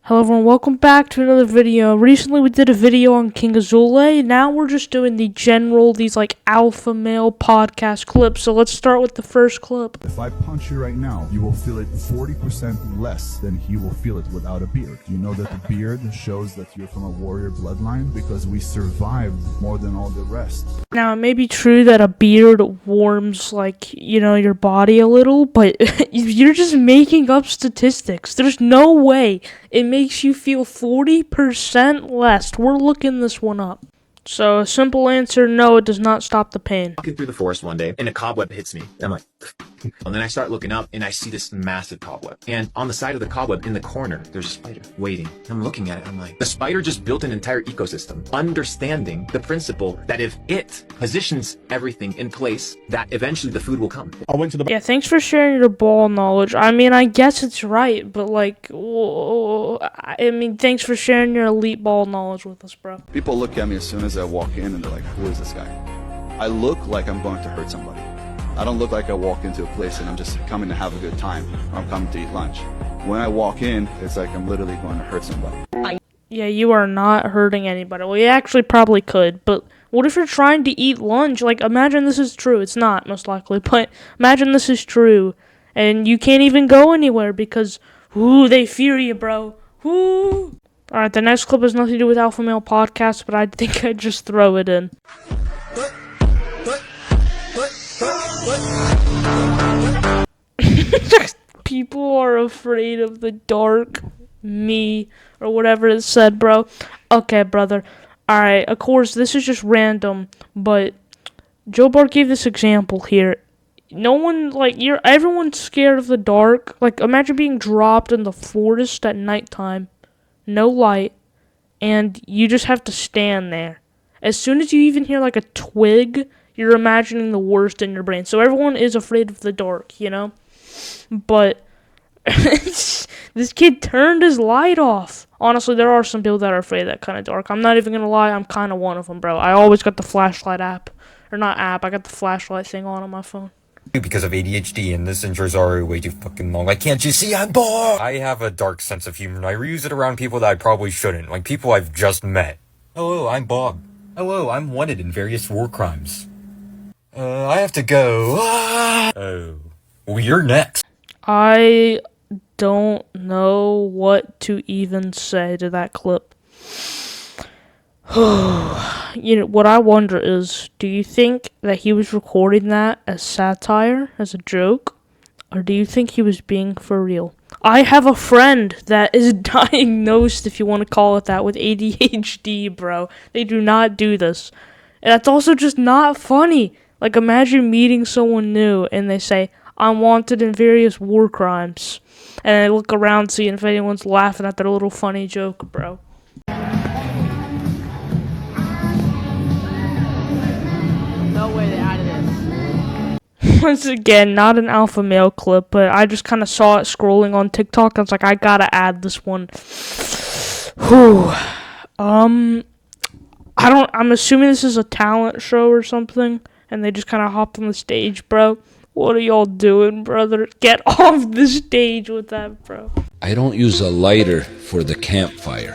Hello everyone, welcome back to another video. Recently we did a video on King Azule. Now we're just doing these like alpha male podcast clips. So let's start with the first clip. If I punch you right now, you will feel it 40% less than he will feel it without a beard. You know that the beard shows that you're from a warrior bloodline because we survived more than all the rest. Now it may be true that a beard warms your body a little, but you're just making up statistics. There's no way it makes you feel 40% less. We're looking this one up. So, a simple answer, no, it does not stop the pain. Walking through the forest one day, and a cobweb hits me. I'm like, and then I start looking up, and I see this massive cobweb. And on the side of the cobweb, in the corner, there's a spider waiting. I'm looking at it, I'm like, the spider just built an entire ecosystem, understanding the principle that if it positions everything in place, that eventually the food will come. Yeah, thanks for sharing your ball knowledge. I mean, I guess it's right, but thanks for sharing your elite ball knowledge with us, bro. People look at me as soon as I walk in and they're like, who is this guy? I look like I'm going to hurt somebody. I don't look like I walk into a place and I'm just coming to have a good time, or I'm coming to eat lunch. When I walk in, it's like I'm literally going to hurt somebody. Yeah, you are not hurting anybody. Well, you actually probably could, but what if you're trying to eat lunch? Like, imagine this is true. It's not, most likely, but imagine this is true, and you can't even go anywhere because, they fear you, bro. Alright, the next clip has nothing to do with Alpha Male Podcast, but I think I'd just throw it in. People are afraid of the dark, me, or whatever it said, bro. Okay, brother. Alright, of course, this is just random, but Joe Bart gave this example here. No one, everyone's scared of the dark. Like, imagine being dropped in the forest at nighttime. No light, and you just have to stand there. As soon as you even hear like a twig, you're imagining the worst in your brain. So everyone is afraid of the dark, you know? But this kid turned his light off. Honestly, there are some people that are afraid of that kind of dark. I'm not even gonna lie, I'm kind of one of them, bro. I always got the flashlight app. Or not app, I got the flashlight thing on my phone. Because of ADHD and this intro's already way too fucking long. Like, can't you see I'm bored? I have a dark sense of humor and I reuse it around people that I probably shouldn't. Like people I've just met. Hello, I'm Bob. Hello, I'm wanted in various war crimes. I have to go. Oh. Well, you're next. I don't know what to even say to that clip. What I wonder is, do you think that he was recording that as satire, as a joke? Or do you think he was being for real? I have a friend that is diagnosed, if you want to call it that, with ADHD, bro. They do not do this. And that's also just not funny. Like, imagine meeting someone new and they say, I'm wanted in various war crimes. And I look around seeing if anyone's laughing at their little funny joke, bro. No way they added this. Once again, not an alpha male clip, but I just kind of saw it scrolling on TikTok. I was like, I gotta add this one. I'm assuming this is a talent show or something, and they just kind of hopped on the stage, bro. What are y'all doing, brother? Get off the stage with that, bro. I don't use a lighter for the campfire.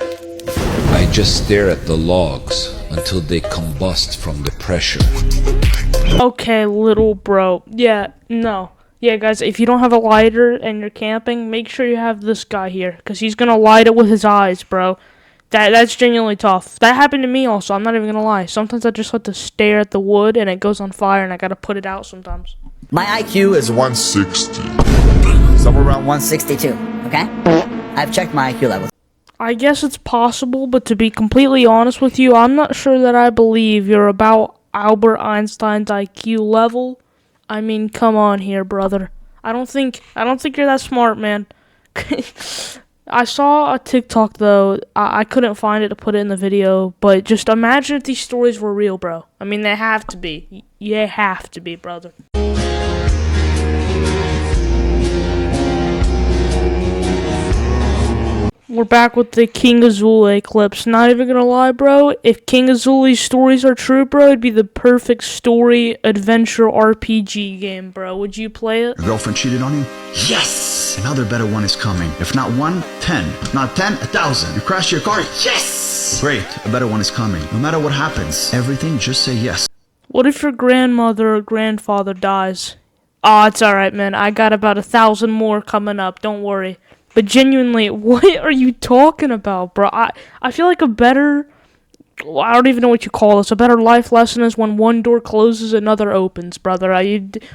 I just stare at the logs until they combust from the pressure. Okay, little bro. Yeah, no. Yeah, guys, if you don't have a lighter and you're camping, make sure you have this guy here, because he's going to light it with his eyes, bro. That's genuinely tough. That happened to me also, I'm not even going to lie. Sometimes I just have to stare at the wood and it goes on fire and I got to put it out sometimes. My IQ is 160. somewhere around 162, okay? I've checked my IQ levels. I guess it's possible, but to be completely honest with you, I'm not sure that I believe you're about Albert Einstein's IQ level. I mean, come on here, brother. I don't think you're that smart, man. I saw a TikTok, though. I couldn't find it to put it in the video, but just imagine if these stories were real, bro. I mean, they have to be. They have to be, brother. We're back with the King Azule clips. Not even gonna lie, bro. If King Azule's stories are true, bro, it'd be the perfect story adventure RPG game, bro. Would you play it? Your girlfriend cheated on you? Yes! yes, another better one is coming. If not 1, 10. Not 10, 1,000. You crash your car, yes! Great, a better one is coming. No matter what happens, everything, just say yes. What if your grandmother or grandfather dies? Oh, it's alright, man. I got about 1,000 more coming up. Don't worry. But genuinely, what are you talking about, bro? I feel like a better... I don't even know what you call this. A better life lesson is when one door closes, another opens, brother.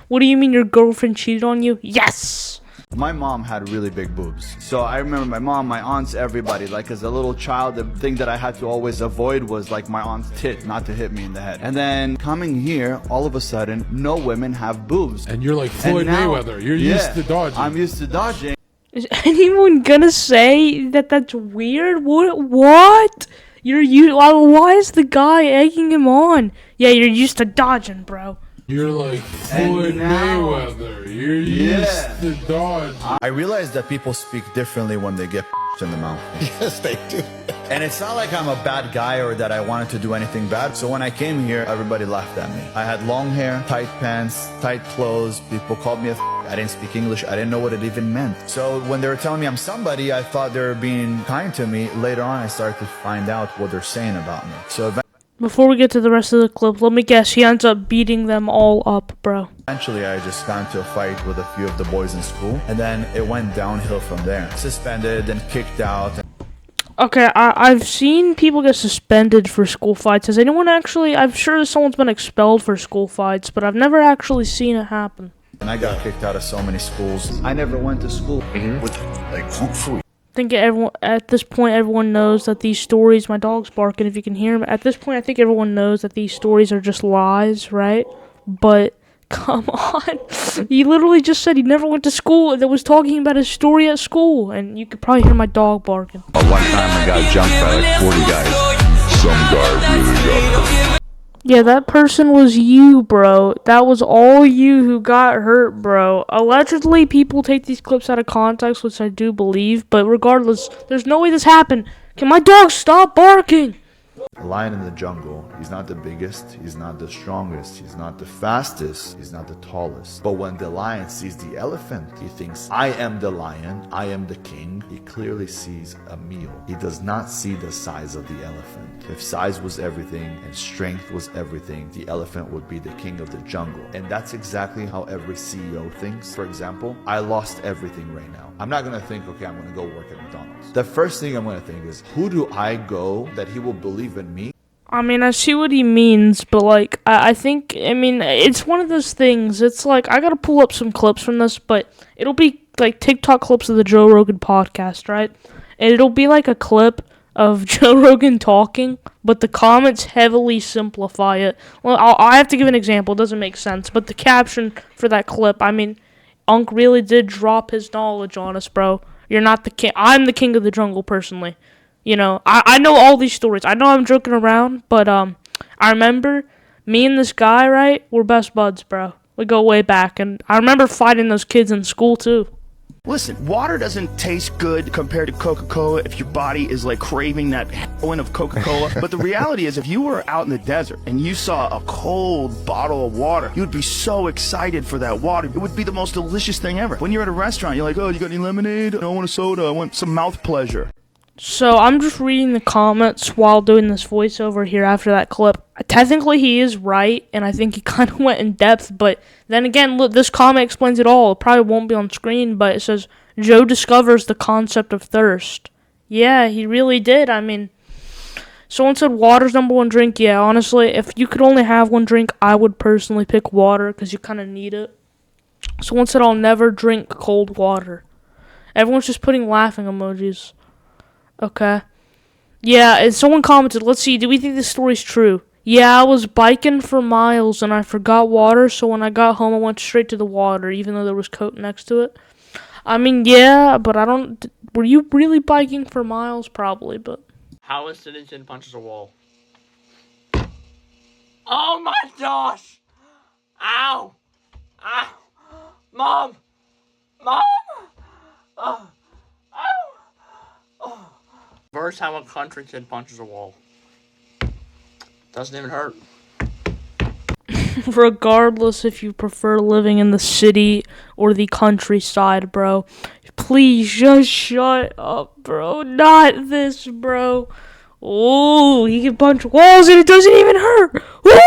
What do you mean your girlfriend cheated on you? Yes! My mom had really big boobs. So I remember my mom, my aunts, everybody. Like as a little child, the thing that I had to always avoid was like my aunt's tit, not to hit me in the head. And then coming here, all of a sudden, no women have boobs. And you're like Floyd Mayweather. You're used to dodging. I'm used to dodging. Is anyone gonna say that that's weird? What? Why is the guy egging him on? Yeah, you're used to dodging, bro. You're like Floyd Mayweather. You're used to dodge. I realize that people speak differently when they get in the mouth. Yes, they do. And it's not like I'm a bad guy or that I wanted to do anything bad. So when I came here, everybody laughed at me. I had long hair, tight pants, tight clothes. People called me I didn't speak English. I didn't know what it even meant. So when they were telling me I'm somebody, I thought they were being kind to me. Later on, I started to find out what they're saying about me. So before we get to the rest of the clip, let me guess, he ends up beating them all up, bro. eventually, I just got into a fight with a few of the boys in school. And then it went downhill from there. Suspended and kicked out. Okay, I've seen people get suspended for school fights. Has anyone actually... I'm sure someone's been expelled for school fights, but I've never actually seen it happen. And I got kicked out of so many schools. I never went to school with, like, kung fu. I think at this point, everyone knows that these stories... My dog's barking if you can hear him. At this point, I think everyone knows that these stories are just lies, right? But... come on. He literally just said he never went to school that was talking about his story at school. And you could probably hear my dog barking. One time I got jumped by like 40 guys. Some guy really got hurt. Yeah, that person was you, bro. That was all you who got hurt, bro. Allegedly, people take these clips out of context, which I do believe. But regardless, there's no way this happened. Can my dog stop barking? A lion in the jungle, he's not the biggest, he's not the strongest, he's not the fastest, he's not the tallest. But when the lion sees the elephant, he thinks, I am the lion, I am the king. He clearly sees a meal. He does not see the size of the elephant. If size was everything and strength was everything, the elephant would be the king of the jungle. And that's exactly how every CEO thinks. For example, I lost everything right now. I'm not gonna think, okay, I'm gonna go work at McDonald's. The first thing I'm gonna think is, who do I go that he will believe in me? I mean, I see what he means, but, like, I think, I mean, it's one of those things. It's like, I gotta pull up some clips from this, but it'll be, like, TikTok clips of the Joe Rogan podcast, right? And it'll be, like, a clip of Joe Rogan talking, but the comments heavily simplify it. Well, I have to give an example. It doesn't make sense, but the caption for that clip, I mean, Unc really did drop his knowledge on us, bro. You're not the king. I'm the king of the jungle, personally. You know, I know all these stories. I know I'm joking around, but I remember me and this guy, right? We're best buds, bro. We go way back, and I remember fighting those kids in school too. Listen, water doesn't taste good compared to Coca-Cola if your body is like craving that heroin of Coca-Cola. But the reality is, if you were out in the desert and you saw a cold bottle of water, you would be so excited for that water. It would be the most delicious thing ever. When you're at a restaurant, you're like, oh, you got any lemonade? I don't want a soda. I want some mouth pleasure. So I'm just reading the comments while doing this voiceover here after that clip. Technically, he is right, and I think he kind of went in depth. But then again, look, this comment explains it all. It probably won't be on screen, but it says, Joe discovers the concept of thirst. Yeah, he really did. I mean, someone said water's #1 drink. Yeah, honestly, if you could only have one drink, I would personally pick water because you kind of need it. Someone said, I'll never drink cold water. Everyone's just putting laughing emojis. Okay. Yeah, and someone commented, let's see, do we think this story's true? Yeah, I was biking for miles and I forgot water, so when I got home I went straight to the water, even though there was Coke next to it. I mean, yeah, but I don't... Were you really biking for miles? Probably, but... How a citizen punches a wall. Oh my gosh! Ow! Ow! Mom! Mom! Oh! Ow! Oh! Verse how a country kid punches a wall. Doesn't even hurt. Regardless if you prefer living in the city or the countryside, bro. please, just shut up, bro. Not this, bro. Oh, he can punch walls and it doesn't even hurt. Woo!